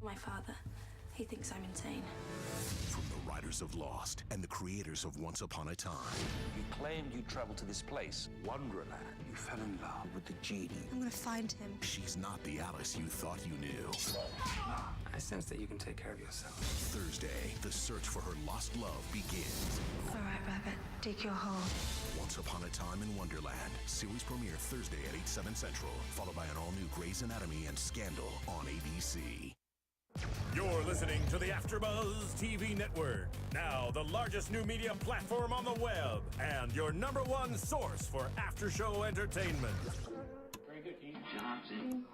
My father, he thinks I'm insane. From the writers of Lost and the creators of Once Upon a Time. You claimed you traveled to this place, Wonderland. You fell in love with the genie. I'm gonna find him. She's not the Alice you thought you knew. I sense that you can take care of yourself. Thursday, the search for her lost love begins. All right, Rabbit, dig your hole. Once Upon a Time in Wonderland. Series premiere Thursday at 8, 7 Central. Followed by an all-new Grey's Anatomy and Scandal on ABC. You're listening to the AfterBuzz TV Network, now the largest new media platform on the web, and your #1 source for after-show entertainment. Very good, Keetin. Johnson.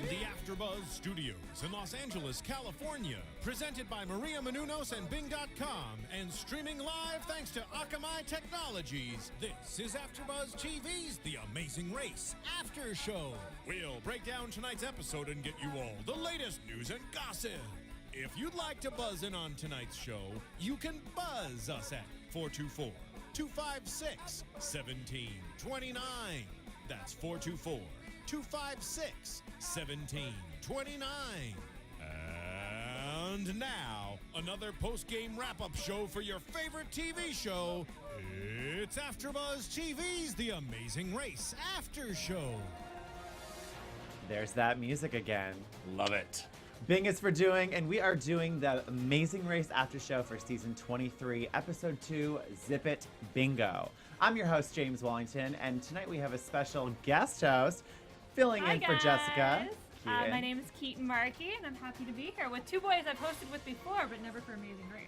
The AfterBuzz Studios in Los Angeles, California. Presented by Maria Menounos and Bing.com and streaming live thanks to Akamai Technologies. This is AfterBuzz TV's The Amazing Race After Show. We'll break down tonight's episode and get you all the latest news and gossip. If you'd like to buzz in on tonight's show, you can buzz us at 424-256-1729. That's 424-256-1729. And now, another post-game wrap-up show for your favorite TV show. It's AfterBuzz TV's The Amazing Race After Show. There's that music again. Love it. Bing is for doing, and we are doing the Amazing Race After Show for Season 23, Episode 2, Zip It Bingo. I'm your host, James Wallington, and tonight we have a special guest host filling in for Jessica. My name is Keetin Marchi, and I'm happy to be here with two boys I've hosted with before, but never for Amazing Race.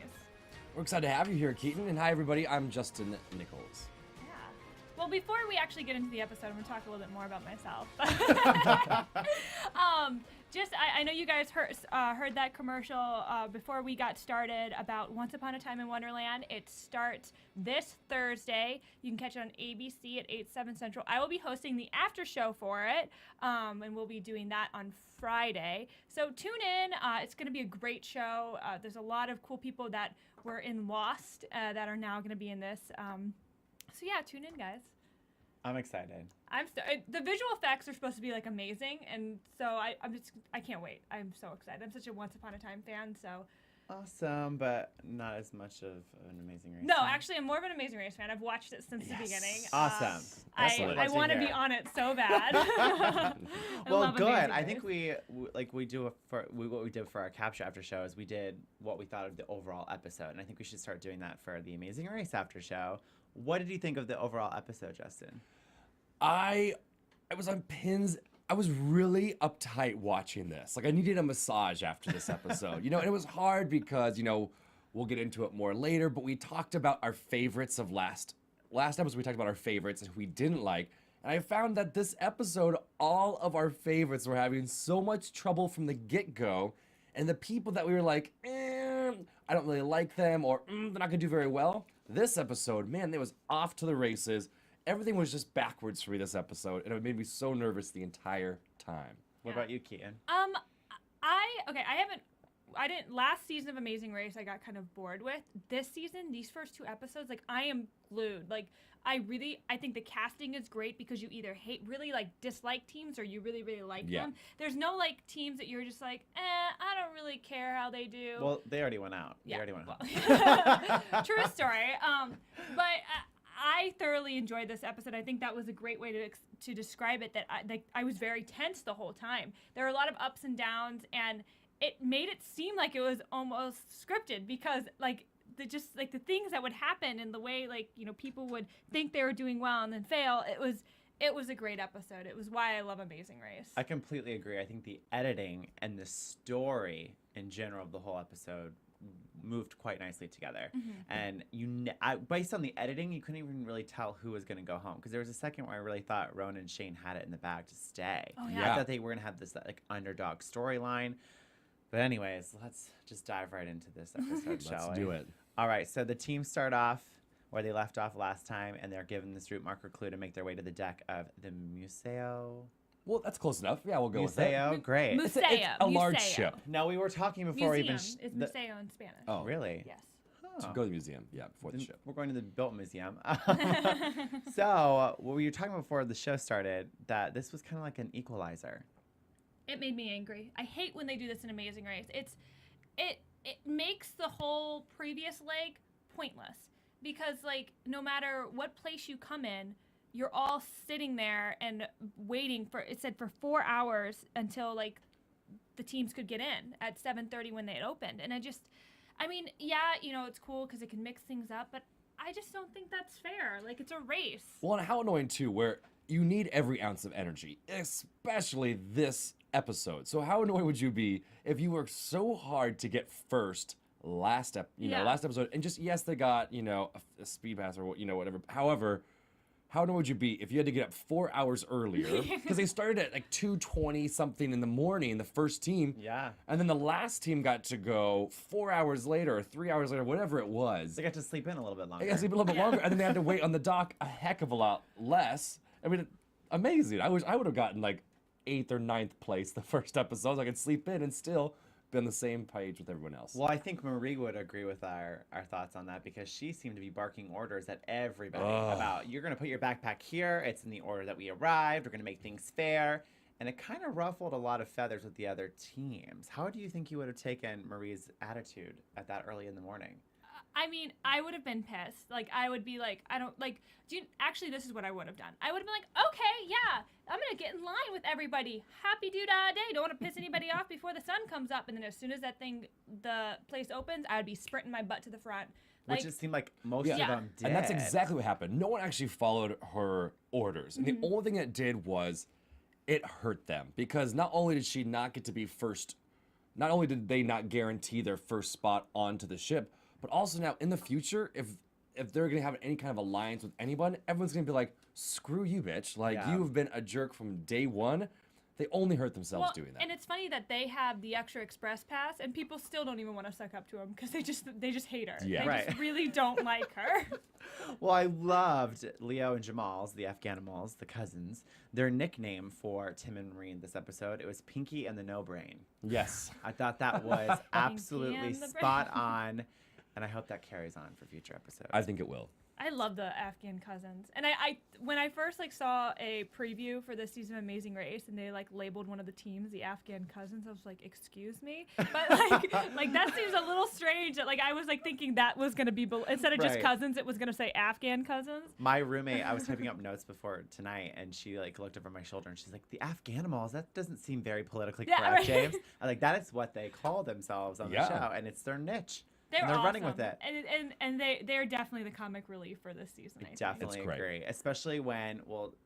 We're excited to have you here, Keetin. And hi, everybody. I'm Justin Nichols. Yeah. Well, before we actually get into the episode, I'm going to talk a little bit more about myself. I know you guys heard that commercial before we got started about Once Upon a Time in Wonderland. It starts this Thursday. You can catch it on ABC at 8, 7 Central. I will be hosting the after show for it, and we'll be doing that on Friday. So tune in. It's going to be a great show. There's a lot of cool people that were in Lost that are now going to be in this. So yeah, tune in, guys. I'm excited. The visual effects are supposed to be like amazing, and so I can't wait. I'm so excited. I'm such a Once Upon a Time fan, so. Awesome, but not as much of an Amazing Race No, fan. actually, I'm more of an Amazing Race fan. I've watched it since the beginning. Awesome. I want to be on it so bad. Well, good. I think what we did for our capture after show is we did what we thought of the overall episode, and I think we should start doing that for the Amazing Race after show. What did you think of the overall episode, Justin? I was on pins. I was really uptight watching this. Like, I needed a massage after this episode. And it was hard because, we'll get into it more later, but we talked about our favorites of last episode. We talked about our favorites and who we didn't like. And I found that this episode, all of our favorites were having so much trouble from the get-go. And the people that we were like, I don't really like them, or they're not going to do very well. This episode, man, it was off to the races. Everything was just backwards for me this episode, and it made me so nervous the entire time. What about you, Keetin? Last season of Amazing Race, I got kind of bored with. This season, these first two episodes, I am glued. I think the casting is great because you either really dislike teams or you really, really like them. There's no teams that you're just I don't really care how they do. Well, they already went out. Yeah. They already went home. True story. But I thoroughly enjoyed this episode. I think that was a great way to describe it, that I was very tense the whole time. There were a lot of ups and downs, and it made it seem like it was almost scripted because the things that would happen and the way people would think they were doing well and then fail. It was a great episode. It was why I love Amazing Race. I completely agree. I think the editing and the story in general of the whole episode moved quite nicely together. Mm-hmm. And based on the editing, you couldn't even really tell who was going to go home, because there was a second where I really thought Rowan and Shane had it in the bag to stay. Oh, yeah. I thought they were going to have this underdog storyline. But anyways, let's just dive right into this episode, shall we? Let's do it. All right, so the team start off where they left off last time, and they're given this route marker clue to make their way to the deck of the Museo. Well, that's close enough. Yeah, we'll go with that. Museo, great. It's a large ship. No, we were talking before Museum even... is museo in Spanish. Oh, really? Yes. to go to the museum. Yeah, before the Then show. We're going to the Built Museum. So, what were you talking about before the show started? That this was kind of like an equalizer. It made me angry. I hate when they do this in Amazing Race. It makes the whole previous leg pointless because like no matter what place you come in, you're all sitting there and waiting for, it said, for 4 hours until like the teams could get in at 7:30 when they had opened. And I mean, yeah, you know, it's cool because it can mix things up, but I just don't think that's fair. Like, it's a race. Well, and how annoying too, where you need every ounce of energy, especially this episode. So how annoyed would you be if you worked so hard to get first last episode, and just, yes, they got, you know, a speed pass or, you know, whatever. However, how annoyed would you be if you had to get up 4 hours earlier because they started at like 2:20 something in the morning, the first team. Yeah. And then the last team got to go 4 hours later or 3 hours later, whatever it was. They got to sleep in a little bit longer. They got to sleep a little bit longer, and then they had to wait on the dock a heck of a lot less. I mean, amazing. I wish I would have gotten like 8th or 9th place the first episode so I could sleep in and still be on the same page with everyone else. Well, I think Marie would agree with our thoughts on that because she seemed to be barking orders at everybody about, you're going to put your backpack here. It's in the order that we arrived. We're going to make things fair. And it kind of ruffled a lot of feathers with the other teams. How do you think you would have taken Marie's attitude at that early in the morning? I mean, I would have been pissed. Like, I would be like, I don't, like, actually, this is what I would have done. I would have been like, okay, yeah, I'm going to get in line with everybody. Happy doo-dah day. Don't want to piss anybody off before the sun comes up. And then as soon as the place opens, I would be sprinting my butt to the front. Like, Which it seemed like most of them did. And that's exactly what happened. No one actually followed her orders. And the only thing it did was it hurt them. Because not only did she not get to be first, not only did they not guarantee their first spot onto the ship, but also now in the future, if they're going to have any kind of alliance with anyone, everyone's going to be like, screw you, bitch. Like, you've been a jerk from day one. They only hurt themselves doing that. And it's funny that they have the extra express pass, and people still don't even want to suck up to them because they just hate her. Yeah. They just really don't like her. Well, I loved Leo and Jamal's, the Afghanimals, the cousins. Their nickname for Tim and Marie in this episode, it was Pinky and the No Brain. Yes. I thought that was absolutely and the spot on. And I hope that carries on for future episodes. I think it will. I love the Afghan cousins. And I when I first saw a preview for this season of Amazing Race and they labeled one of the teams the Afghan cousins, I was like, excuse me? But that seems a little strange that I was thinking that was going to be instead of just cousins, it was going to say Afghan cousins. My roommate, I was typing up notes before tonight and she looked over my shoulder and she's like, the Afghanimals, that doesn't seem very politically correct, James. I'm like, that is what they call themselves on the show and it's their niche. They're awesome. running with it. And they're definitely the comic relief for this season, I think. Definitely agree. Especially when,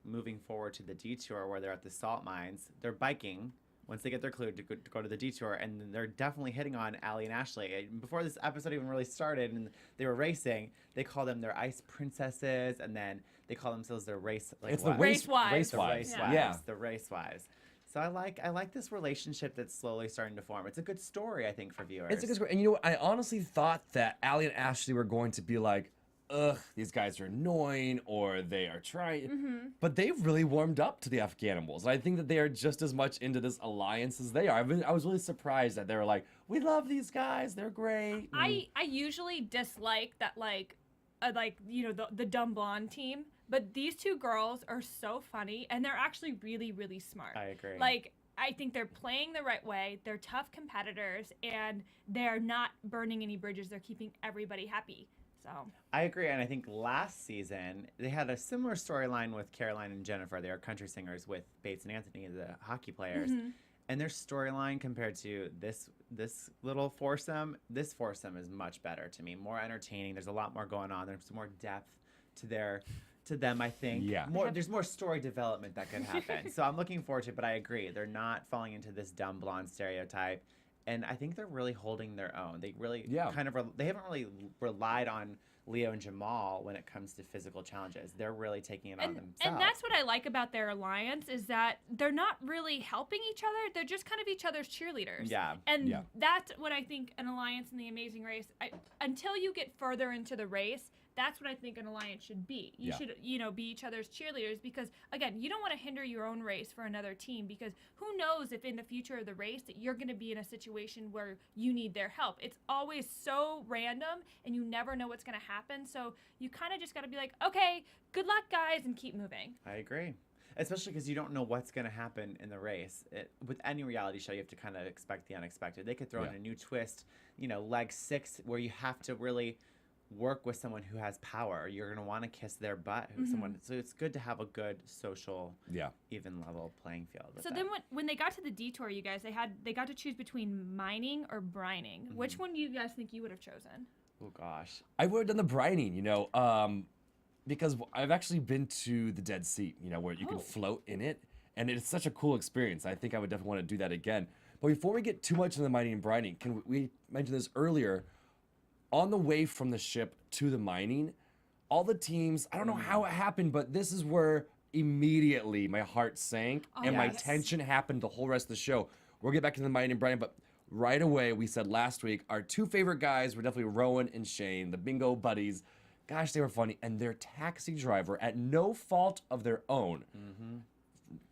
moving forward to the detour where they're at the salt mines, they're biking once they get their clue to go to the detour, and they're definitely hitting on Allie and Ashley. And before this episode even really started and they were racing, they call them their ice princesses, and then they call themselves their race, it's the race wives. The race wives. So I like this relationship that's slowly starting to form. It's a good story, I think, for viewers. It's a good story. And you know what? I honestly thought that Allie and Ashley were going to be like, ugh, these guys are annoying or they are trying. But they've really warmed up to the Afghanimals. And I think that they are just as much into this alliance as they are. I was really surprised that they were like, we love these guys. They're great. I usually dislike that, the dumb blonde team. But these two girls are so funny, and they're actually really, really smart. I agree. I think they're playing the right way. They're tough competitors, and they're not burning any bridges. They're keeping everybody happy. So I agree, and I think last season they had a similar storyline with Caroline and Jennifer. They are country singers with Bates and Anthony, the hockey players. And their storyline compared to this little foursome, this foursome is much better to me. More entertaining. There's a lot more going on. There's more depth to them, I think. Yeah. There's more story development that could happen. So I'm looking forward to it, but I agree. They're not falling into this dumb blonde stereotype. And I think they're really holding their own. They really they haven't really relied on Leo and Jamal when it comes to physical challenges. They're really taking it on themselves. And that's what I like about their alliance is that they're not really helping each other. They're just kind of each other's cheerleaders. Yeah. And that's what I think an alliance in the Amazing Race, until you get further into the race, That's what I think an alliance should be. You Yeah. should, be each other's cheerleaders because, again, you don't want to hinder your own race for another team because who knows if in the future of the race that you're going to be in a situation where you need their help. It's always so random and you never know what's going to happen. So you kind of just got to be like, okay, good luck, guys, and keep moving. I agree. Especially because you don't know what's going to happen in the race. With any reality show, you have to kind of expect the unexpected. They could throw in a new twist, leg 6, where you have to really work with someone who has power. You're going to want to kiss their butt. So it's good to have a good social, even level playing field. So then when they got to the detour, you guys, they got to choose between mining or brining. Which one do you guys think you would have chosen? Oh, gosh. I would have done the brining, because I've actually been to the Dead Sea, where you can float in it, and it's such a cool experience. I think I would definitely want to do that again. But before we get too much into the mining and brining, we mentioned this earlier, on the way from the ship to the mining, all the teams, I don't know how it happened, but this is where immediately my heart sank and my tension happened the whole rest of the show. We'll get back to the mining and brining, but right away, we said last week, our 2 favorite guys were definitely Rowan and Shane, the bingo buddies. Gosh, they were funny. And their taxi driver, at no fault of their own,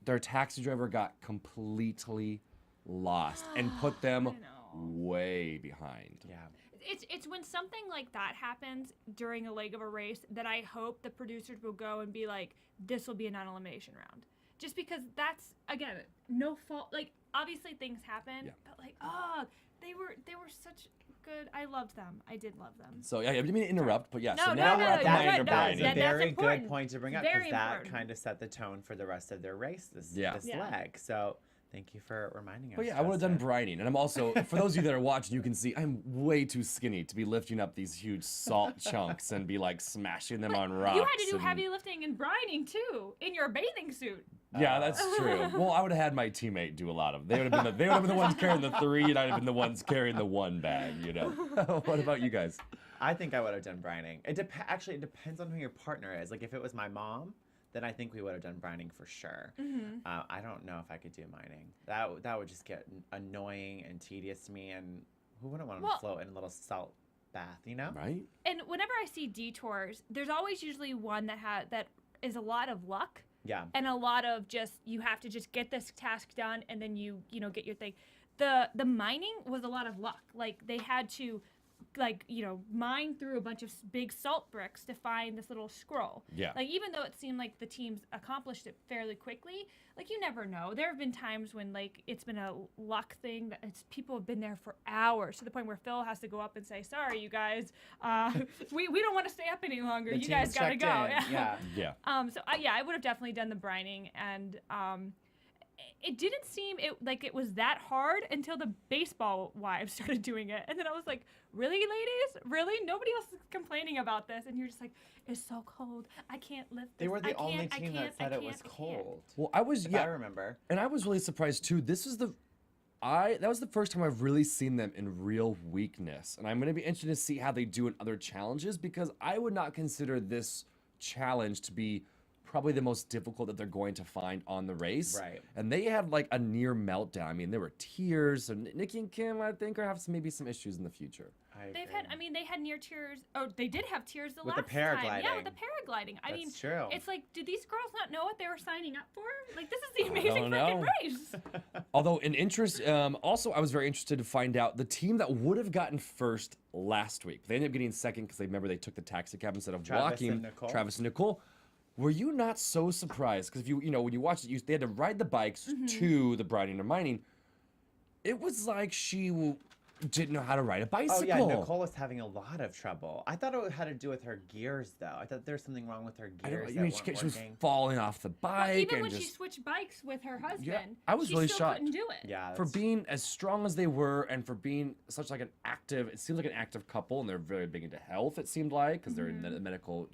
their taxi driver got completely lost and put them way behind. Yeah. It's when something like that happens during a leg of a race that I hope the producers will go and be like, this will be a non-elimination round. Just because that's, again, no fault. Like, obviously things happen, but like, they were such good. I loved them. I did love them. So I didn't mean to interrupt, but yeah. No, so now we're at the That mining and brining. is a very good important. point to bring up because Very that important. kind of set the tone for the rest of their race this Yeah. leg. So thank you for reminding us. But yeah, I would have done brining. And I'm also, for those of you that are watching, you can see I'm way too skinny to be lifting up these huge salt chunks and be like smashing them on rocks. You had to do and- heavy lifting and brining too in your bathing suit. Yeah, that's true. Well, I would have had my teammate do a lot of. They would have been the ones carrying the 3, and I'd have been the ones carrying the 1 bag. What about you guys? I think I would have done brining. Actually, it depends on who your partner is. Like if it was my mom, then I think we would have done brining for sure. I don't know if I could do mining. That would just get annoying and tedious to me. And who wouldn't want to float in a little salt bath? Right. And whenever I see detours, there's always usually one that is a lot of luck. Yeah. And a lot of just, you have to just get this task done and then you get your thing. The mining was a lot of luck. Like they had to mine through a bunch of big salt bricks to find this little scroll. Yeah. Like even though it seemed like the teams accomplished it fairly quickly, like you never know. There have been times when like it's been a luck thing that people have been there for hours to the point where Phil has to go up and say, "Sorry, you guys, we don't want to stay up any longer. The you guys team's gotta go." checked in. Yeah. Yeah. I would have definitely done the brining and it didn't seem like it was that hard until the baseball wives started doing it. And then I was like, really, ladies? Really? Nobody else is complaining about this. And you're just like, it's so cold. I can't lift this. They were the I only can't, team I that can't, said I it was can't, I cold. Well, I was, I remember. And I was really surprised too. That was the first time I've really seen them in real weakness. And I'm going to be interested to see how they do in other challenges because I would not consider this challenge to be probably the most difficult that they're going to find on the race. Right. And they had like a near meltdown. I mean, there were tears. And Nikki and Kim, I think, are have maybe some issues in the future. They had near tears. Oh, they did have tears With last the paragliding. time. Yeah, with the paragliding. I mean, true. It's like, did these girls not know what they were signing up for? Like, this is the amazing freaking race. Although, in interest, also, I was very interested to find out the team that would have gotten first last week. They ended up getting second because they took the taxi cab instead of walking. Travis and Nicole. Were you not so surprised? Because if when you watched it, they had to ride the bikes to the brining and mining. It was like she didn't know how to ride a bicycle. Oh yeah, Nicole was having a lot of trouble. I thought it had to do with her gears, though. I thought there was something wrong with her gears. She was falling off the bike. Well, even and when just, she switched bikes with her husband, yeah, I was really still shocked. couldn't do it. Yeah, for being as strong as they were, and for being such like it seems like an active couple, and they're very big into health. It seemed like because they're in medical,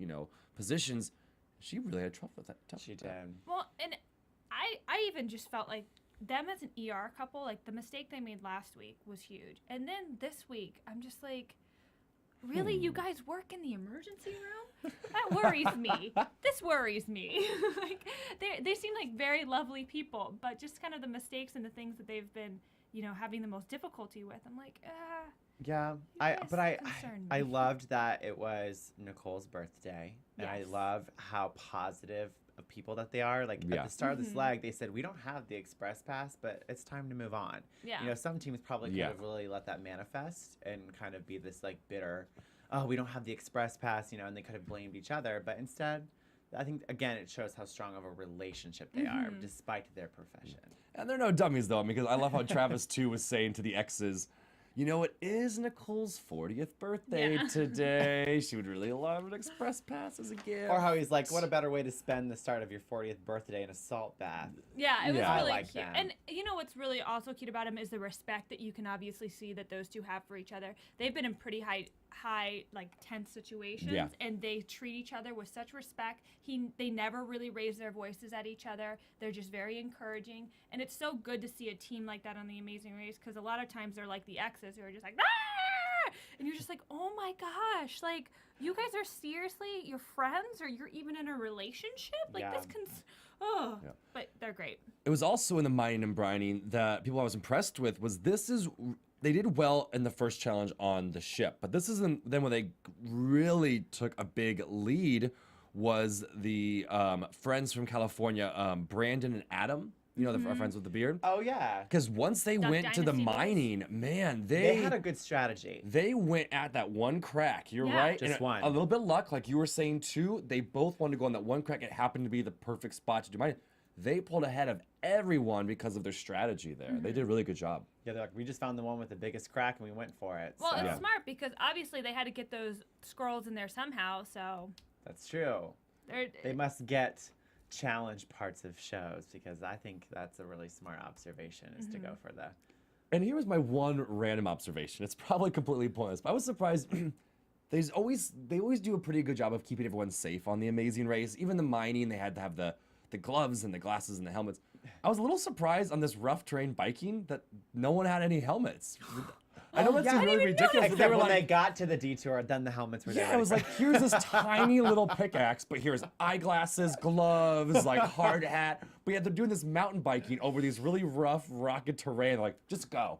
positions. She really had trouble with that. She did. Well, and I even just felt like them as an ER couple, like the mistake they made last week was huge. And then this week, I'm just like, really? You guys work in the emergency room? That worries me. This worries me. Like they seem like very lovely people, but just kind of the mistakes and the things that they've been, having the most difficulty with. I'm like, Yeah, guys I concern I me. loved that it was Nicole's birthday, and I Yes. love how positive of people that they are. Like Yeah. at the start Mm-hmm. of this leg, they said we don't have the express pass, but it's time to move on. Yeah. You know, some teams probably could Yeah. have really let that manifest and kind of be this like bitter, oh, we don't have the express pass, you know, and they could have blamed each other, but instead. I think again it shows how strong of a relationship they are, Mm-hmm. despite their profession. And they're no dummies though, because I love how Travis too was saying to the exes, you know, it is Nicole's 40th birthday Yeah. today. She would really love an express pass as a gift. Or how he's like, what a better way to spend the start of your 40th birthday in a salt bath. Yeah, it was Yeah. I really like cute. that. And you know what's really also cute about him is the respect that you can obviously see that those two have for each other. They've been in pretty high like tense situations, Yeah. and they treat each other with such respect. They never really raise their voices at each other. They're just very encouraging, and it's so good to see a team like that on The Amazing Race, because a lot of times they're like the exes who are just like, ah! And you're just like, oh my gosh, like you guys are seriously your friends, or you're even in a relationship? Like this Yeah. oh, Yeah. but they're great. It was also in the mining and brining that people I was impressed with was they did well in the first challenge on the ship, but this isn't then when they really took a big lead was the friends from California, Brandon and Adam, you know, our friends with the beard. Oh yeah. Because once they Duck went to the Dynasty boys. mining, man, They had a good strategy. they went at that one crack. You're Yeah. right. Just and one. A little bit of luck, like you were saying too. They both wanted to go on that one crack. It happened to be the perfect spot to do mining. They pulled ahead of everyone because of their strategy there. They did a really good job. Yeah, they're like, we just found the one with the biggest crack and we went for it. Well, so. it's smart because obviously they had to get those scrolls in there somehow. So That's true. they're They must get challenge parts of shows because I think that's a really smart observation is to go for the. And here was my one random observation. It's probably completely pointless, but I was surprised. They always do a pretty good job of keeping everyone safe on The Amazing Race. Even the mining, they had to have the gloves and the glasses and the helmets. I was a little surprised on this rough terrain biking that no one had any helmets. I know that seems really ridiculous, but Except they were when they like, got to the detour, then the helmets were there. yeah, it was like, here's this tiny little pickaxe, but here's eyeglasses, gloves, like hard hat. But yeah, they're doing this mountain biking over these really rough, rugged terrain. Like, just go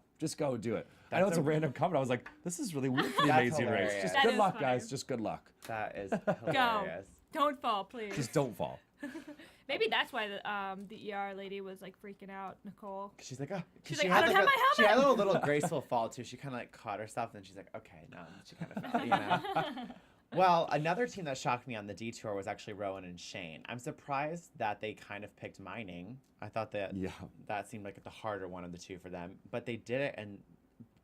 do it. I know it's a random comment. I was like, this is really weird for The That's Amazing Race. hilarious. Just That good is luck, funny. guys. Just good luck. That is go. hilarious. Don't fall, please. Just don't fall. Maybe that's why the ER lady was like freaking out, Nicole. She's like, oh. 'cause She's she like, I had don't have my She had a helmet. little graceful fall too. She kind of like caught herself, and then she's like, okay, no. And she kind of fell, you know. Well, another team that shocked me on the detour was actually Rowan and Shane. I'm surprised that they kind of picked mining. I thought that Yeah. that seemed like the harder one of the two for them, but they did it, and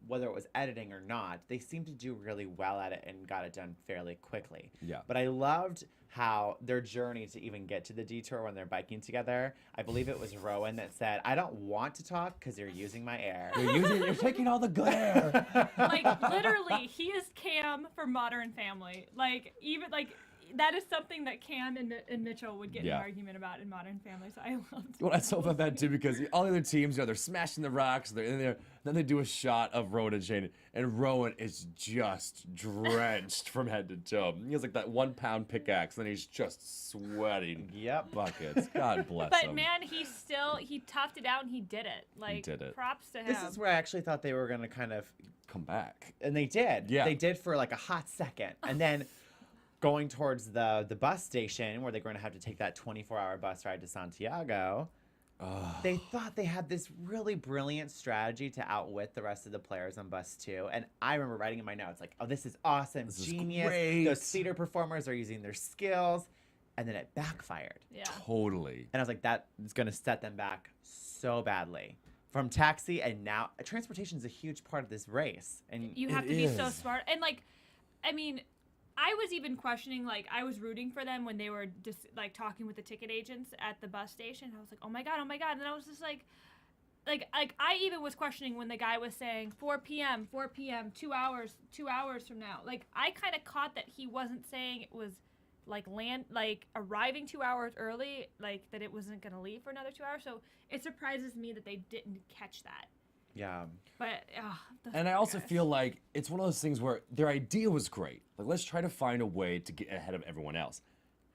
whether it was editing or not, they seemed to do really well at it and got it done fairly quickly. Yeah. But I loved how their journey to even get to the detour when they're biking together. I believe it was Rowan that said, "I don't want to talk because you're using my air." You're taking all the good air. Like literally, he is Cam for Modern Family. Like even like that is something that Cam and Mitchell would get in Yeah. an argument about in Modern Family. So I loved. Well, I so felt bad too because all the other teams, you know, they're smashing the rocks, they're in there. Then they do a shot of Rowan and Shane, and Rowan is just drenched from head to toe. He has like that 1 pound pickaxe, and he's just sweating Yep. buckets. God bless But him. man, he toughed it out and he did it. Like did it. props to him. This is where I actually thought they were going to kind of, Come back. and they did. Yeah. They did for like a hot second. And then going towards the bus station where they're going to have to take that 24-hour bus ride to Santiago, they thought they had this really brilliant strategy to outwit the rest of the players on bus 2. And I remember writing in my notes like, oh, this is awesome, This is genius. great. Those theater performers are using their skills. And then it backfired. Yeah. Totally. And I was like, that is going to set them back so badly. From taxi and now, transportation is a huge part of this race. And You have It to be so is. smart. And like, I mean, I was even questioning, like, I was rooting for them when they were just like talking with the ticket agents at the bus station. I was like, oh my God. And then I was just like I even was questioning when the guy was saying 4 p.m., 2 hours from now. Like, I kind of caught that he wasn't saying it was like arriving 2 hours early, like that it wasn't going to leave for another 2 hours. So it surprises me that they didn't catch that. yeah. But, And I also feel like it's one of those things where their idea was great. Like, let's try to find a way to get ahead of everyone else.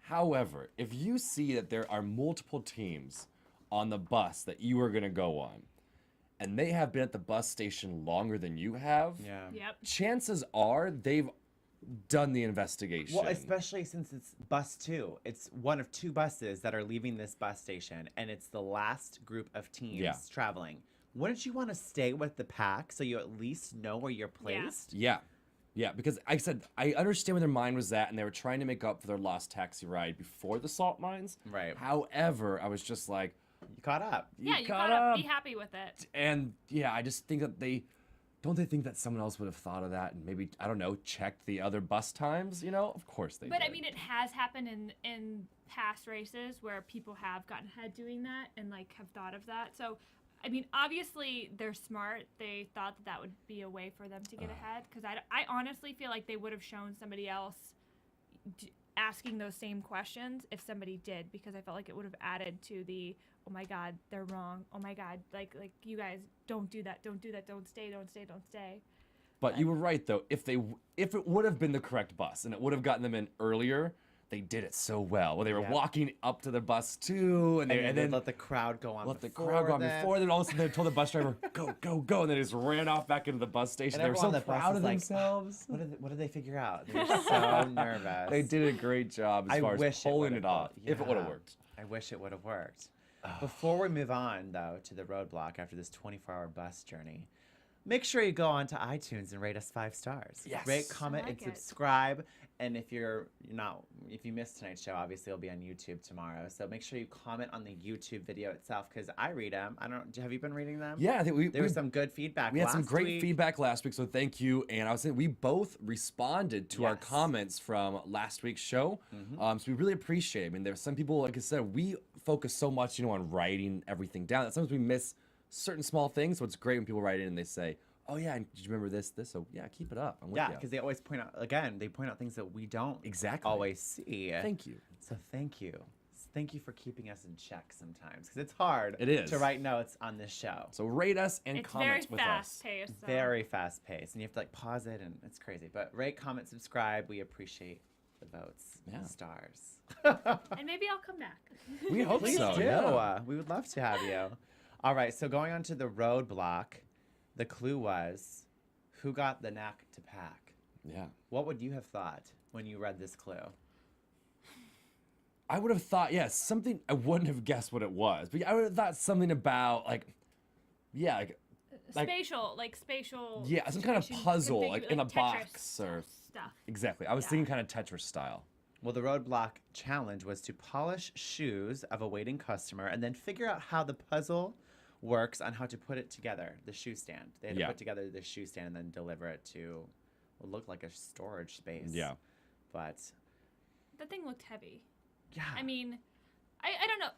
However, if you see that there are multiple teams on the bus that you are going to go on, and they have been at the bus station longer than you have, Yep. chances are they've done the investigation. Well, especially since it's bus 2. It's one of 2 buses that are leaving this bus station, and it's the last group of teens traveling. Wouldn't you want to stay with the pack so you at least know where you're placed? Yeah, because I said I understand where their mind was at, and they were trying to make up for their lost taxi ride before the salt mines. Right. However, I was just like, you caught up. Yeah, you gotta be happy with it. And yeah, I just think that they think that someone else would have thought of that and maybe, I don't know, checked the other bus times, you know? Of course they But did. I mean, it has happened in past races where people have gotten ahead doing that and like have thought of that. So, I mean, obviously they're smart. They thought that would be a way for them to get ahead. Because I honestly feel like they would have shown somebody else asking those same questions if somebody did, because I felt like it would have added to the, oh my God, they're wrong. Oh my God, like you guys don't do that, don't stay. But you were right though. If it would have been the correct bus and it would have gotten them in earlier, they did it so well. Well, they were walking up to the bus too, and then let the crowd go on. Before then all of a sudden they told the bus driver, go, and they just ran off back into the bus station. And they were so everyone on the bus proud of was like, themselves. What did they figure out? They were so nervous. They did a great job as far as pulling it off. If it would have worked. I wish it would have worked. Before we move on, though, to the Roadblock after this 24-hour bus journey, make sure you go on to iTunes and rate us 5 stars. Yes. Rate, comment, and subscribe. And if if you missed tonight's show, obviously it'll be on YouTube tomorrow. So make sure you comment on the YouTube video itself, because I read them. Have you been reading them? Yeah, I think there was some good feedback. We had some great feedback last week, so thank you. And I was saying we both responded to our comments from last week's show, so we really appreciate it. I mean, there's some people, like I said, we focus so much, on writing everything down that sometimes we miss certain small things. So it's great when people write in and they say, oh yeah, did you remember this? So yeah, keep it up. I'm with you. Because they always point out things that we don't always see. Thank you. So thank you. Thank you for keeping us in check sometimes, because it's hard to write notes on this show. So rate us and comment with us. It's very fast-paced. So. Very fast-paced, and you have to pause it, and it's crazy. But rate, comment, subscribe. We appreciate the votes, the stars. And maybe I'll come back. We hope Please so. do. Yeah. We would love to have you. All right, so going on to the Roadblock, the clue was, who got the knack to pack? Yeah. What would you have thought when you read this clue? I would have thought, something, I wouldn't have guessed what it was, but I would have thought something about, spatial. Yeah, some kind of puzzle, in a Tetris box or stuff. Exactly. I was thinking kind of Tetris style. Well, the Roadblock challenge was to polish shoes of a waiting customer and then figure out how the puzzle works on how to put it together, the shoe stand. They had to put together the shoe stand and then deliver it to what looked like a storage space. Yeah. But that thing looked heavy. Yeah. I mean, I don't know.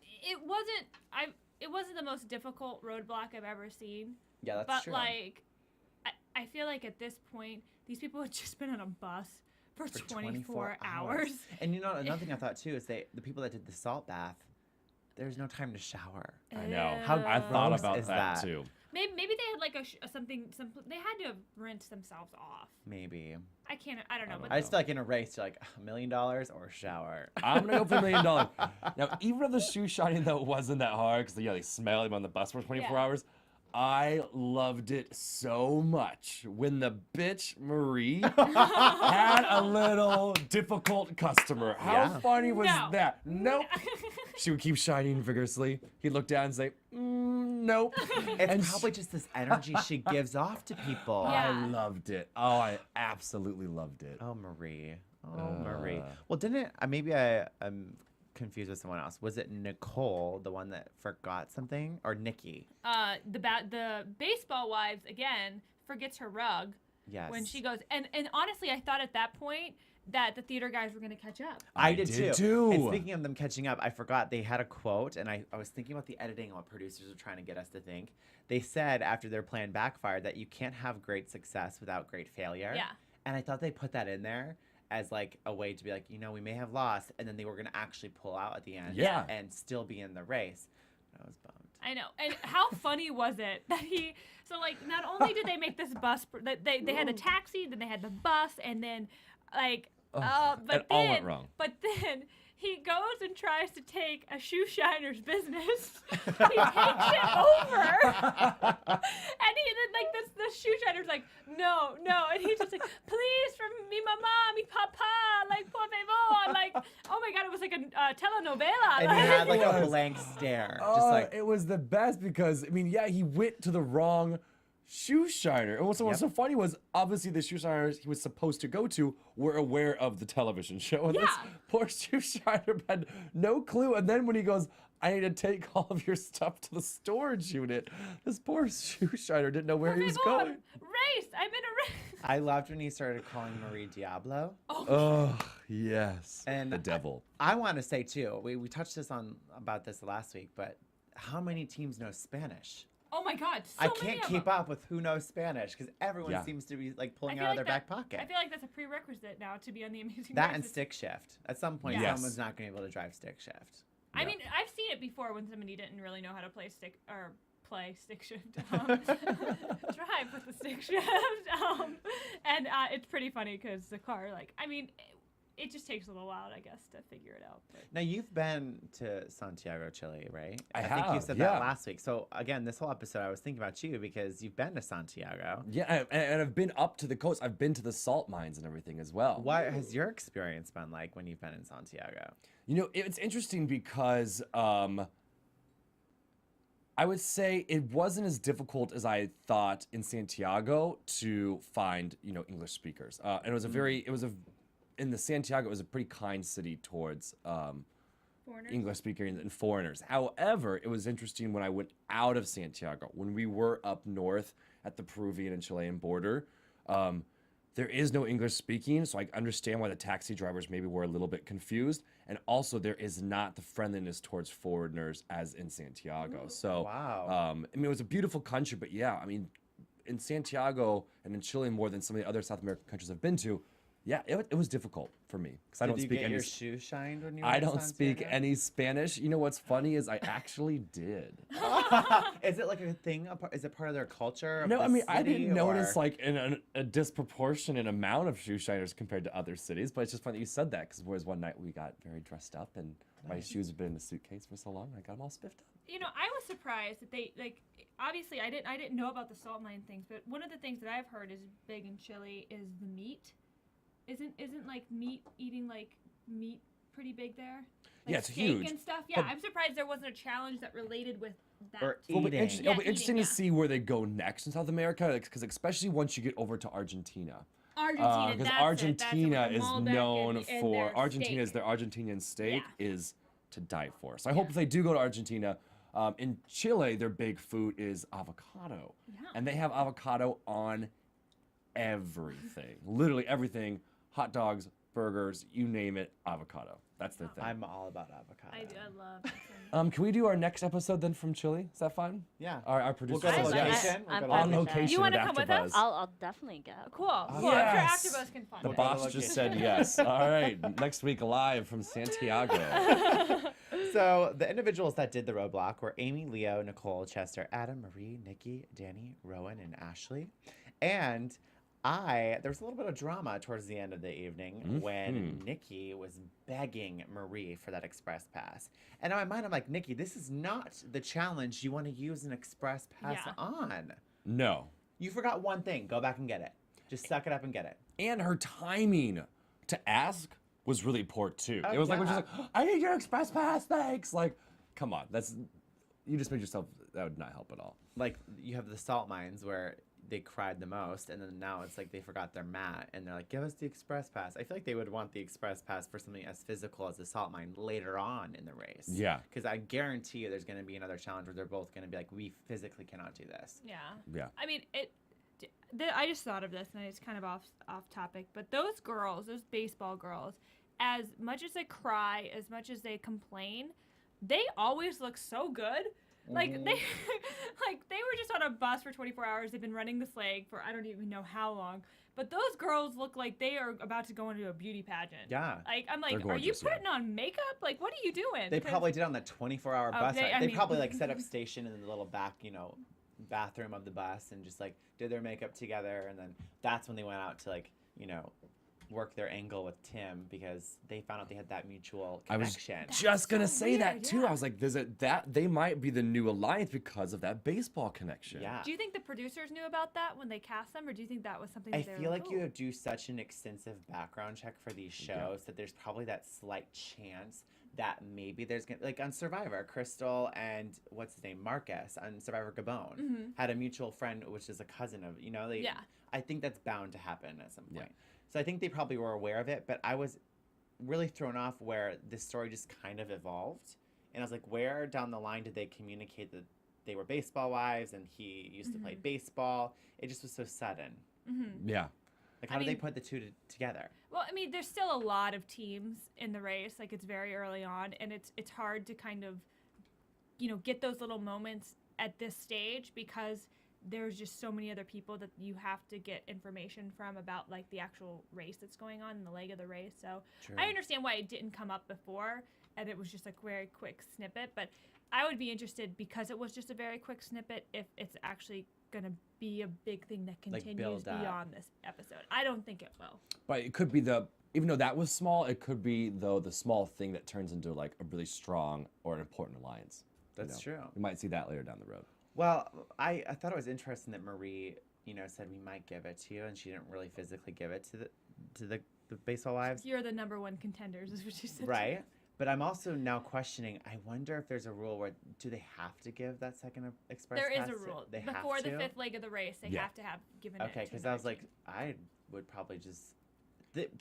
It wasn't the most difficult roadblock I've ever seen. Yeah, that's true. But I feel like at this point, these people had just been on a bus for 24 hours. And another thing I thought too is the people that did the salt bath, there's no time to shower. I know. How I thought gross about is that that? too. Maybe they had they had to have rinsed themselves off. Maybe. I don't know. But I just feel like in a race, you're like, $1 million or shower. I'm going to go for $1 million. Now, even if the shoe shining, though, wasn't that hard, because they smell him on the bus for 24 hours, I loved it so much when the bitch Marie had a little difficult customer. How funny was that? Nope. She would keep shining vigorously. He'd look down and say, nope. It's probably just this energy she gives off to people. Yeah. I loved it. Oh, I absolutely loved it. Oh, Marie. Oh, Marie. Well, maybe I'm confused with someone else. Was it Nicole, the one that forgot something, or Nikki? The baseball wives again forgets her rug. Yes. When she goes, and honestly, I thought at that point that the theater guys were gonna catch up. I did too. And speaking of them catching up, I forgot they had a quote, and I was thinking about the editing and what producers were trying to get us to think. They said after their plan backfired that you can't have great success without great failure. Yeah. And I thought they put that in there as a way to be like, we may have lost, and then they were going to actually pull out at the end and still be in the race. I was bummed. I know. And how funny was it that not only did they make this bus, they had the taxi, then they had the bus, and then but it all went wrong. But then he goes and tries to take a shoe shiner's business. He takes it over, and the shoe shiner's like, no, and he's just like, please, from mi mama, mi papa, like por favor, like, oh my god, it was like a telenovela. And he had like a blank stare, just like it was the best because I mean, yeah, he went to the wrong shoe shiner. And what's so funny was obviously the shoe shiners he was supposed to go to were aware of the television show, and this poor shoe shiner had no clue. And then when he goes, I need to take all of your stuff to the storage unit, this poor shoe shiner didn't know where he was going. Race! I'm in a race! I loved when he started calling Marie Diablo. Oh, yes. And the devil. I want to say too, we touched about this last week, but how many teams know Spanish? Oh my god, so I many can't of keep them. up with who knows Spanish because everyone seems to be like pulling out of their back pocket. I feel like that's a prerequisite now to be on the Amazing That Race. and stick shift. At some point, someone's not going to be able to drive stick shift. I mean, I've seen it before when somebody didn't really know how to play stick shift, drive with the stick shift, and it's pretty funny because the car, like, I mean, it just takes a little while, I guess, to figure it out. But. Now, you've been to Santiago, Chile, right? I think you have, said that last week. So, again, this whole episode, I was thinking about you because you've been to Santiago. Yeah, and I've been up to the coast. I've been to the salt mines and everything as well. What has your experience been like when you've been in Santiago? You know, it's interesting because I would say it wasn't as difficult as I thought in Santiago to find, English speakers. And it was in the Santiago, it was a pretty kind city towards English speakers and foreigners. However, it was interesting when I went out of Santiago, when we were up north at the Peruvian and Chilean border. There is no English speaking, so I understand why the taxi drivers maybe were a little bit confused. And also, there is not the friendliness towards foreigners as in Santiago. So, wow. I mean, it was a beautiful country, but yeah, I mean, in Santiago and in Chile more than some of the other South American countries I've been to, yeah, it was difficult for me because I don't speak any. Did you get your shoes shined when you were I in don't speak Santiago? any Spanish. You know what's funny is I actually did. Is it like a thing? Is it part of their culture? No, I mean, I city, didn't notice or- like a disproportionate amount of shoe shiners compared to other cities, but it's just funny that you said that because whereas one night we got very dressed up and my shoes have been in a suitcase for so long, I got them all spiffed up. You know, I was surprised that they obviously I didn't know about the salt mine things, but one of the things that I've heard is big in Chile is the meat. Isn't like meat pretty big there? Like Yeah, it's steak huge. and stuff. Yeah, But- I'm surprised there wasn't a challenge that related with that. Or Well, but eating. it'll be interesting eating, to see where they go next in South America, because especially once you get over to Argentina. Argentina, Because that's Argentina it. is Malbec known and for their Argentina's steak. their Argentinian steak Yeah. is to die for. So I hope if they do go to Argentina, in Chile their big food is avocado, and they have avocado on everything, literally everything, hot dogs, burgers, you name it, avocado. That's their thing. I'm all about avocado. I love it. Can we do our next episode then from Chile? Is that fine? Yeah. Our producer We'll go to says yes. location. We'll I'm go to fine On with location. You wanna at come with us? AfterBuzz. I'll definitely go. Cool. I'm Yes. sure AfterBuzz can find The it. boss just said yes. All right, next week live from Santiago. So the individuals that did the roadblock were Amy, Leo, Nicole, Chester, Adam, Marie, Nikki, Danny, Rowan, and Ashley. And there was a little bit of drama towards the end of the evening when Nikki was begging Marie for that express pass. And in my mind, I'm like, Nikki, this is not the challenge you want to use an express pass on. No. You forgot one thing. Go back and get it. Just suck it up and get it. And her timing to ask was really poor too. Oh, It was like when she's yeah. like, I need your express pass, thanks. Like, come on, you just made yourself, that would not help at all. Like, you have the salt mines where they cried the most, and then now it's like they forgot their mat, and they're like, give us the express pass. I feel like they would want the express pass for something as physical as the salt mine later on in the race. Yeah. Because I guarantee you there's going to be another challenge where they're both going to be like, we physically cannot do this. Yeah. Yeah. I mean, I just thought of this, and it's kind of off topic, but those girls, those baseball girls, as much as they cry, as much as they complain, they always look so good. Like they were just on a bus for 24 hours. They've been running this leg for I don't even know how long. But those girls look like they are about to go into a beauty pageant. Yeah. Like I'm like, They're are you gorgeous, yeah. putting on makeup? Like what are you doing? They 'Cause- probably did on that 24-hour Oh, bus they- ride. I They mean- probably like set up station in the little back, bathroom of the bus and just like did their makeup together, and then that's when they went out to work their angle with Tim because they found out they had that mutual I was connection. just gonna so say that weird, too. yeah. I was like, that they might be the new alliance because of that baseball connection. Yeah. Do you think the producers knew about that when they cast them, or do you think that was something I that they feel were like you do such an extensive background check for these shows that there's probably that slight chance that maybe there's gonna, like on Survivor, Crystal and what's his name, Marcus on Survivor Gabon had a mutual friend which is a cousin of, they, Yeah. I think that's bound to happen at some point. Yeah. So I think they probably were aware of it, but I was really thrown off where this story just kind of evolved, and I was like, where down the line did they communicate that they were baseball wives and he used to play baseball? It just was so sudden. Yeah. Like, how did they put the two together? Well, I mean, there's still a lot of teams in the race. Like, it's very early on, and it's hard to kind of, get those little moments at this stage because there's just so many other people that you have to get information from about, like, the actual race that's going on in the leg of the race. So True. I understand why it didn't come up before, and it was just a very quick snippet. But I would be interested, because it was just a very quick snippet, if it's actually going to be a big thing that continues build up. beyond this episode. I don't think it will. But it could be even though that was small, it could be the small thing that turns into like a really strong or an important alliance. That's true. We might see that later down the road. Well, I thought it was interesting that Marie, said we might give it to you, and she didn't really physically give it to the baseball wives. You're the number one contenders, is what she said. Right. But I'm also now questioning, I wonder if there's a rule where, do they have to give that second express There pass is a to- rule. They Before have the to? fifth leg of the race, they have to have given it Okay, to because I another was like, team. I would probably just,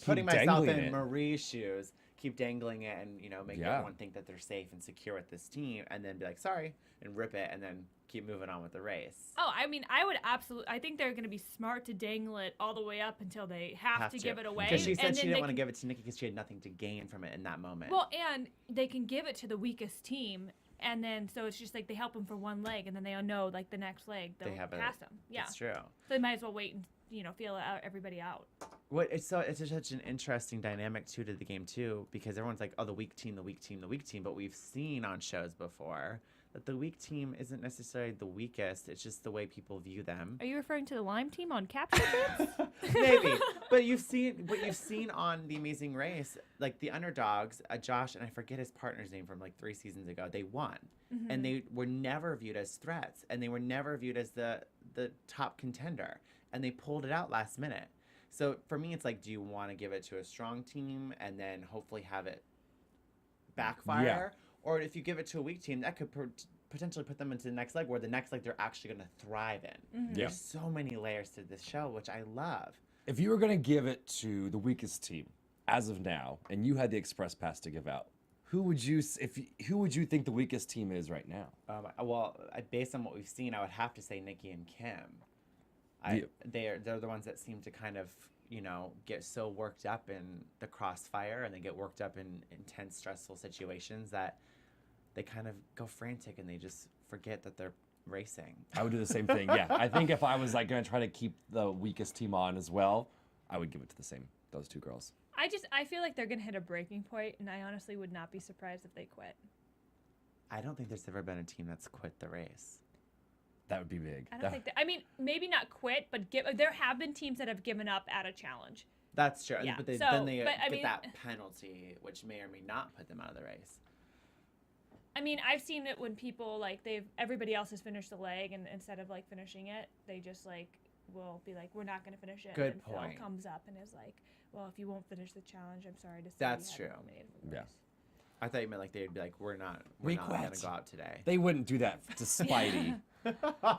putting myself dangling in it. Marie's shoes, keep dangling it and, make Yeah. everyone think that they're safe and secure with this team, and then be like, sorry, and rip it, and then keep moving on with the race. Oh, I mean, I think they're going to be smart to dangle it all the way up until they have to give it away. Because she said and she then didn't they want to can- give it to Nikki because she had nothing to gain from it in that moment. Well, and they can give it to the weakest team, and then so it's just like they help them for one leg, and then they all know like the next leg they'll they have pass them. Yeah, It's true. so they might as well wait and feel out everybody out. It's such an interesting dynamic too to the game too, because everyone's like, oh, the weak team, the weak team, the weak team, but we've seen on shows before that the weak team isn't necessarily the weakest. It's just the way people view them. Are you referring to the Lime team on Capture Kids? Maybe, but you've seen on The Amazing Race, like the underdogs, Josh, and I forget his partner's name from like 3 seasons ago. They won, and they were never viewed as threats, and they were never viewed as the top contender, and they pulled it out last minute. So for me, it's like, do you want to give it to a strong team and then hopefully have it backfire? Or if you give it to a weak team, that could potentially put them into the next leg, where the next leg they're actually going to thrive in. There's so many layers to this show, which I love. If you were going to give it to the weakest team as of now, and you had the express pass to give out, who would you think the weakest team is right now? Based on what we've seen, I would have to say Nikki and Kim. They're the ones that seem to kind of get so worked up in the crossfire, and they get worked up in intense, stressful situations that they kind of go frantic and they just forget that they're racing. I would do the same thing. Yeah, I think if I was like going to try to keep the weakest team on as well, I would give it to those two girls. I feel like they're going to hit a breaking point, and I honestly would not be surprised if they quit. I don't think there's ever been a team that's quit the race. That would be big. I don't think that. I mean, maybe not quit, but there have been teams that have given up at a challenge. That's true. Yeah, But so, then they but, I get mean, that penalty, which may or may not put them out of the race. I mean, I've seen it when people everybody else has finished the leg, and instead of like finishing it, they just will be like, we're not going to finish it. Good and point. Phil comes up and is like, well, if you won't finish the challenge, I'm sorry to say. That's you haven't true. made it for the race." I thought you meant like they'd be like, we're not We going quit. to go out today. They wouldn't do that to Spidey.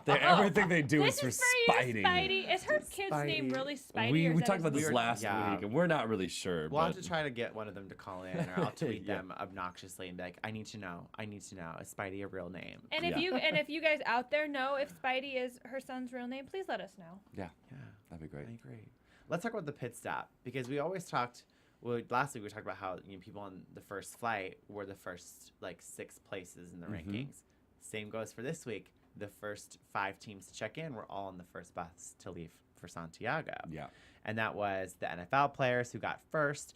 Everything they do This is for you, Spidey. Is her kid's name Spidey. really Spidey? We or is that talked about his this name? last week, and we're not really sure. We'll but have to try to get one of them to call in, or I'll tweet Yeah. them obnoxiously and be like, I need to know. Is Spidey a real name? And if if you guys out there know if Spidey is her son's real name, please let us know. Yeah, Yeah, that'd be great. I agree. Let's talk about the pit stop, because we always talked. Well, last week we talked about how people on the first flight were the first 6 places in the rankings. Same goes for this week. The first 5 teams to check in were all on the first bus to leave for Santiago. Yeah. And that was the NFL players who got first.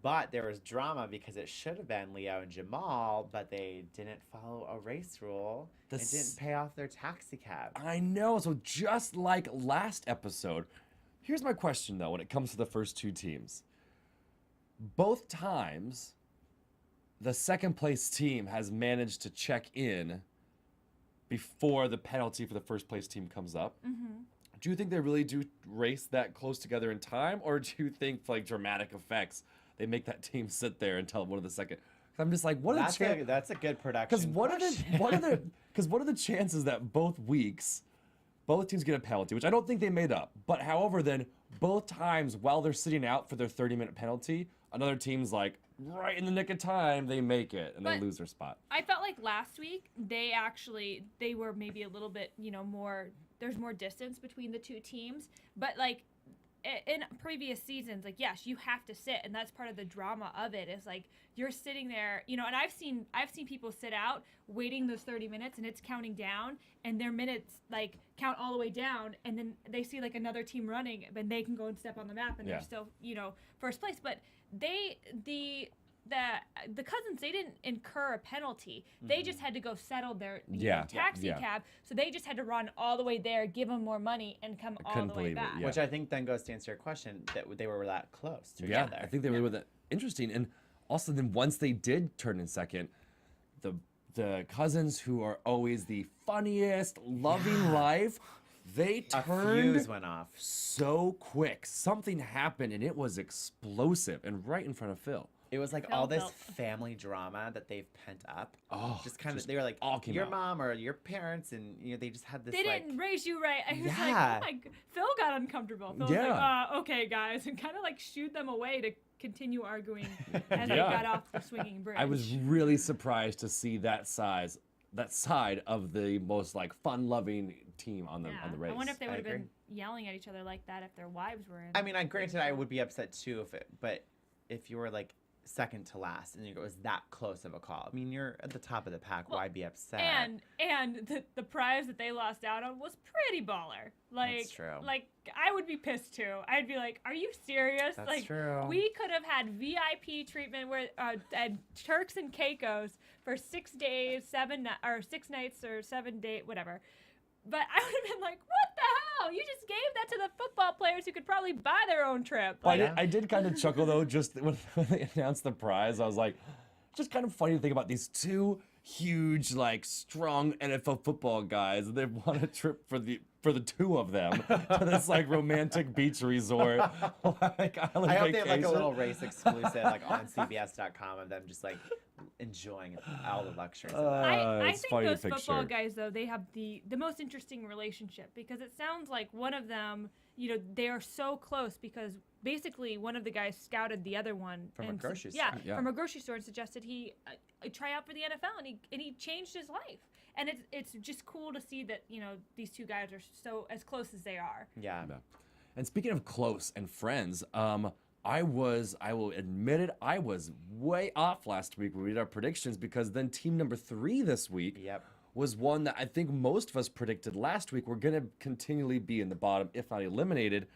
But there was drama because it should have been Leo and Jamal, but they didn't follow a race rule and didn't pay off their taxi cab. I know. So just like last episode, here's my question though. When it comes to the first 2 teams, both times, the second place team has managed to check in before the penalty for the first place team comes up. Do you think they really do race that close together in time, or do you think, for like dramatic effects, they make that team sit there until one of the second? I'm just like, what are the chances? That's a good production. Because what are the chances that both weeks, both teams get a penalty, which I don't think they made up. But however, then both times while they're sitting out for their 30-minute penalty, another team's like right in the nick of time, they make it and they lose their spot. I felt like last week they were maybe a little bit, more. There's more distance between the two teams, but like in previous seasons, like, yes, you have to sit, and that's part of the drama of it, is like you're sitting there, and I've seen people sit out waiting those 30 minutes, and it's counting down, and their minutes like count all the way down, and then they see like another team running, and they can go and step on the map, and they're still first place. But the Cousins, they didn't incur a penalty. They just had to go settle their taxi cab. So they just had to run all the way there, give them more money, and come all the way back. Which I think then goes to answer your question, that they were that close to each other. I think they really were that interesting. And also then once they did turn in second, the Cousins, who are always the funniest, loving life, they turned. A fuse went off so quick. Something happened, and it was explosive and right in front of Phil. It was like all this family drama that they've pent up. Oh, just kind of, they were like, your mom or your parents, and they just had this. They didn't raise you right. I was like, oh my God. Phil got uncomfortable. Phil was like, okay, guys, and kind of like shooed them away to continue arguing as they got off the swinging bridge. I was really surprised to see that side of the most like fun-loving team on the race. I wonder if they would have been yelling at each other like that if their wives were in. I mean, granted, I would be upset too but if you were like second to last and it was that close of a call. I mean, you're at the top of the pack. Why be upset? And the prize that they lost out on was pretty baller. Like, that's true. Like, I would be pissed too. I'd be like, "Are you serious?" That's like, true. We could have had VIP treatment where at Turks and Caicos for 6 days, 6 nights or 7 days, whatever. But I would have been like, what the hell? You just gave that to the football players who could probably buy their own trip. Like, I did kind of chuckle, though, just when they announced the prize. I was like, just kind of funny to think about these two huge, like, strong NFL football guys. They want a trip for the two of them to this, like, romantic beach resort. Like, I hope they have, like, a little race exclusive, like, on CBS.com of them just, like, enjoying all the luxuries. I think those football guys, though, they have the most interesting relationship, because it sounds like one of them, they are so close because basically one of the guys scouted the other one from a grocery store. Yeah, from a grocery store, and suggested he try out for the NFL, and he changed his life. And it's just cool to see that these two guys are so as close as they are. Yeah. And speaking of close and friends, I will admit it, I was way off last week when we did our predictions, because then team number 3 this week was one that I think most of us predicted last week. We're going to continually be in the bottom, if not eliminated.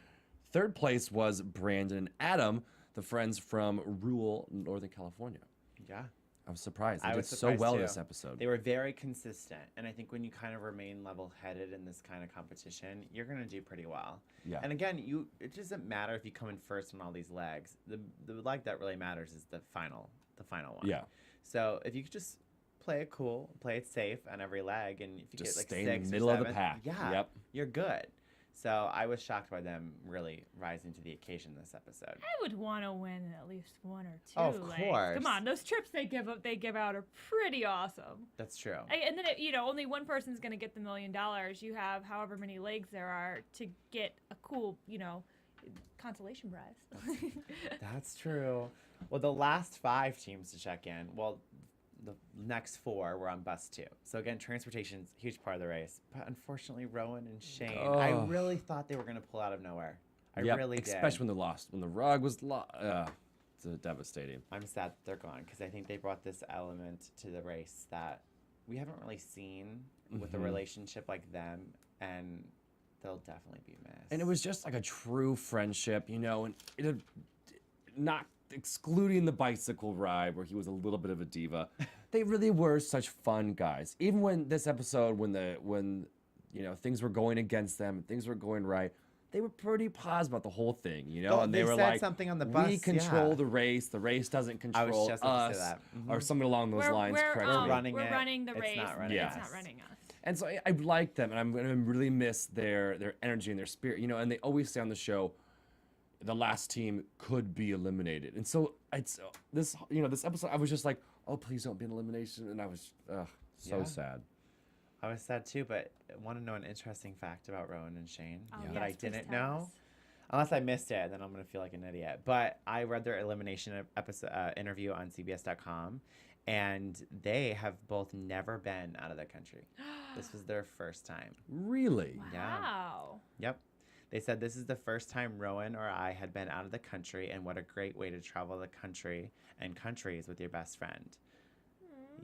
Third place was Brandon and Adam, the friends from rural Northern California. Yeah. I was surprised. They did so well this episode. They were very consistent. And I think when you kind of remain level-headed in this kind of competition, you're going to do pretty well. Yeah. And again, it doesn't matter if you come in first on all these legs. The leg that really matters is the final one. Yeah. So if you could just play it cool, play it safe on every leg, and if you just get like stay 6 in the or middle 7, of the pack. Yeah, you're good. So I was shocked by them really rising to the occasion this episode. I would want to win at least 1 or 2. Of course. Come on, those trips they give out are pretty awesome. That's true. And then only one person's going to get the $1 million. You have however many legs there are to get a cool, consolation prize. That's true. Well, the last 5 teams to check in, the next 4 were on bus 2. So again, transportation's a huge part of the race. But unfortunately, Rowan and Shane, I really thought they were going to pull out of nowhere. I really did. Especially when they lost. When the rug was lost. It's devastating. I'm sad that they're gone, because I think they brought this element to the race that we haven't really seen with a relationship like them, and they'll definitely be missed. And it was just like a true friendship, and it not excluding the bicycle ride where he was a little bit of a diva. They really were such fun guys. Even when this episode, when things were going against them, things were going right, they were pretty positive about the whole thing, you know? Oh, and they were said like, something on the we bus, control yeah. the race doesn't control just about to us, say that. or something along those lines. Correct me. running we're it. running the It's race. not running It's us. not running us. And so I like them, and I'm gonna really miss their energy and their spirit, you know. And they always say on the show, the last team could be eliminated. And so it's this episode, I was just like, oh, please don't be an elimination, and I was so Yeah. sad. I was sad too, but I want to know an interesting fact about Rowan and Shane Oh, that I yes, please didn't tell know. us. Unless I missed it, then I'm going to feel like an idiot. But I read their elimination episode interview on CBS.com, and they have both never been out of the country. This was their first time. Really? Yeah. Wow. Yep. They said this is the first time Rowan or I had been out of the country, and what a great way to travel the country and countries with your best friend.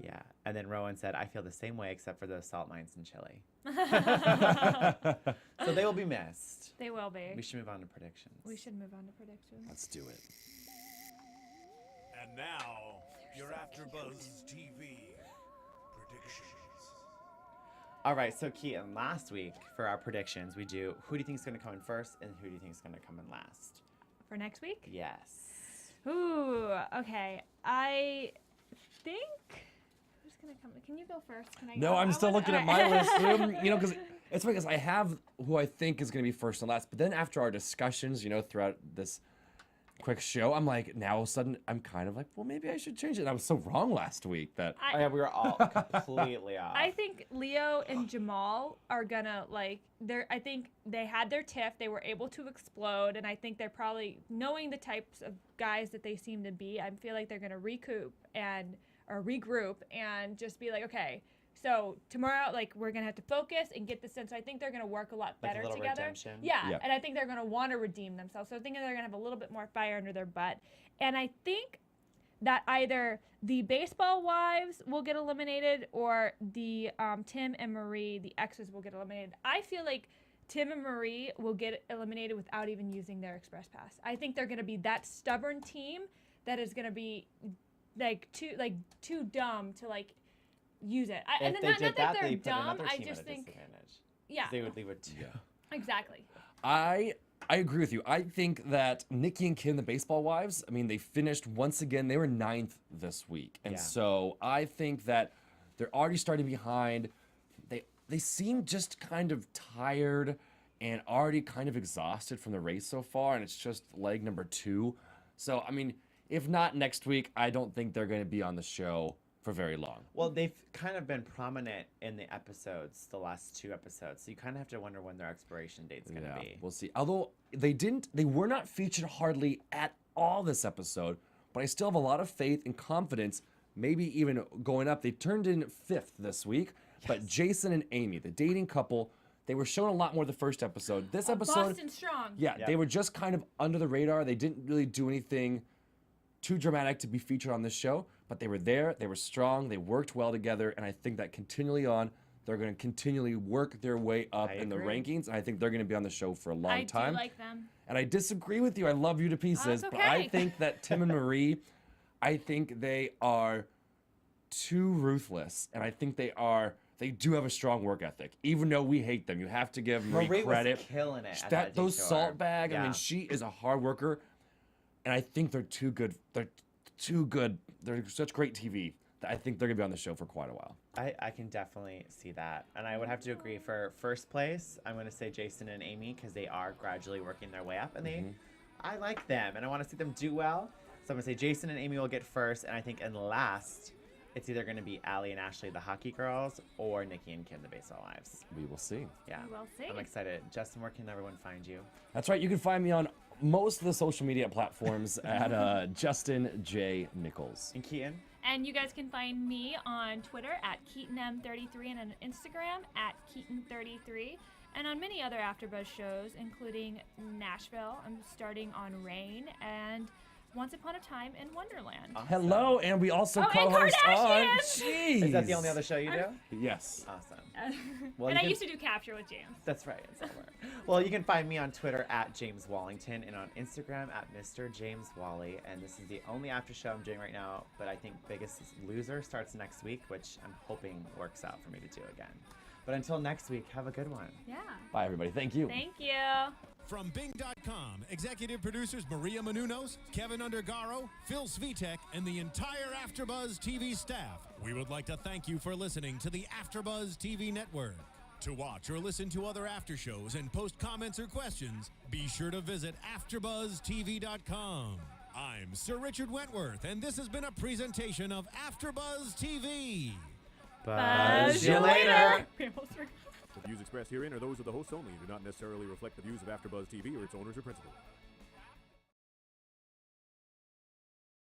Yeah. And then Rowan said, I feel the same way except for the salt mines in Chile. So they will be missed. They will be. We should move on to predictions. We should move on to predictions. Let's do it. And now, your AfterBuzz TV predictions. All right, so Keetin, last week for our predictions, we do who do you think is going to come in first and who do you think is going to come in last? For next week? Yes. Ooh, okay. I think who's gonna come? Can you go first? Can I No, go? I'm I still wanna- looking at my list. You know, because it's funny because I have who I think is going to be first and last, but then after our discussions, you know, throughout this quick show, I'm like, now all of a sudden, I'm kind of like, well, maybe I should change it. And I was so wrong last week that. Oh, yeah, we were all completely off. I think Leo and Jamal are gonna I think they had their tiff. They were able to explode, and I think they're probably knowing the types of guys that they seem to be. I feel like they're gonna regroup and just be like, okay, so tomorrow, like, we're gonna have to focus and get the sense. I think they're gonna work a lot Like a better little together. redemption? Yeah, and I think they're gonna want to redeem themselves. So I think they're gonna have a little bit more fire under their butt, and I think that either the baseball wives will get eliminated or the Tim and Marie, the exes, will get eliminated. I feel like Tim and Marie will get eliminated without even using their express pass. I think they're going to be that stubborn team that is going to be too dumb to use it. If they did that, they're they put dumb. another I team just at a think disadvantage. yeah, They would leave with two. exactly. I agree with you. I think that Nikki and Kim, the baseball wives, I mean, they finished once again. They were 9th this week. And Yeah. so I think that they're already starting behind. They seem just kind of tired and already kind of exhausted from the race so far. And it's just leg number 2. So, I mean, if not next week, I don't think they're going to be on the show for very long. Well, they've kind of been prominent in the episodes, the last 2 episodes. So you kind of have to wonder when their expiration date's going to be. We'll see. Although they were not featured hardly at all this episode, but I still have a lot of faith and confidence, maybe even going up. They turned in 5th this week, but Jason and Amy, the dating couple, they were shown a lot more the first episode. This episode, Boston Strong. yeah, they were just kind of under the radar. They didn't really do anything too dramatic to be featured on this show, but they were there, they were strong, they worked well together, and I think that continually on, they're going to continually work their way up in the agree. rankings, and I think they're going to be on the show for a long time. I do like them. And I disagree with you. I love you to pieces, That's but I okay. think that Tim and Marie, I think they are too ruthless, and I think they do have a strong work ethic. Even though we hate them, you have to give Marie Marie credit. was killing it at That those detour. salt bag. I Yeah. mean, she is a hard worker, and I think they're too good. They're too good. They're such great TV that I think they're gonna be on the show for quite a while. I can definitely see that. And I would have to agree for first place, I'm going to say Jason and Amy because they are gradually working their way up. And I like them and I want to see them do well. So I'm going to say Jason and Amy will get first. And I think in last, it's either going to be Allie and Ashley, the hockey girls, or Nikki and Kim, the baseball wives. We will see. Yeah. We will see. I'm excited. Justin, where can everyone find you? That's right. You can find me on most of the social media platforms at Justin J. Nichols. And Keetin? And you guys can find me on Twitter at KeatonM33 and on Instagram at Keeton33 and on many other AfterBuzz shows, including Nashville. I'm starting on Rain and Once Upon a Time in Wonderland. Hello, and we also and co-host on. Kardashians! Jeez. Is that the only other show you do? Yes. Awesome. And you I can- used to do Capture with James. That's right. It's somewhere. Well, you can find me on Twitter at James Wallington and on Instagram at Mr. James Wally. And this is the only after show I'm doing right now, but I think Biggest Loser starts next week, which I'm hoping works out for me to do again. But until next week, have a good one. Yeah. Bye, everybody. Thank you. Thank you. From Bing.com, executive producers Maria Menounos, Kevin Undergaro, Phil Svitek, and the entire AfterBuzz TV staff, we would like to thank you for listening to the AfterBuzz TV network. To watch or listen to other after shows and post comments or questions, be sure to visit AfterBuzzTV.com. I'm Sir Richard Wentworth, and this has been a presentation of AfterBuzz TV. Buzz you later. The views expressed herein are those of the hosts only and do not necessarily reflect the views of AfterBuzz TV or its owners or principals.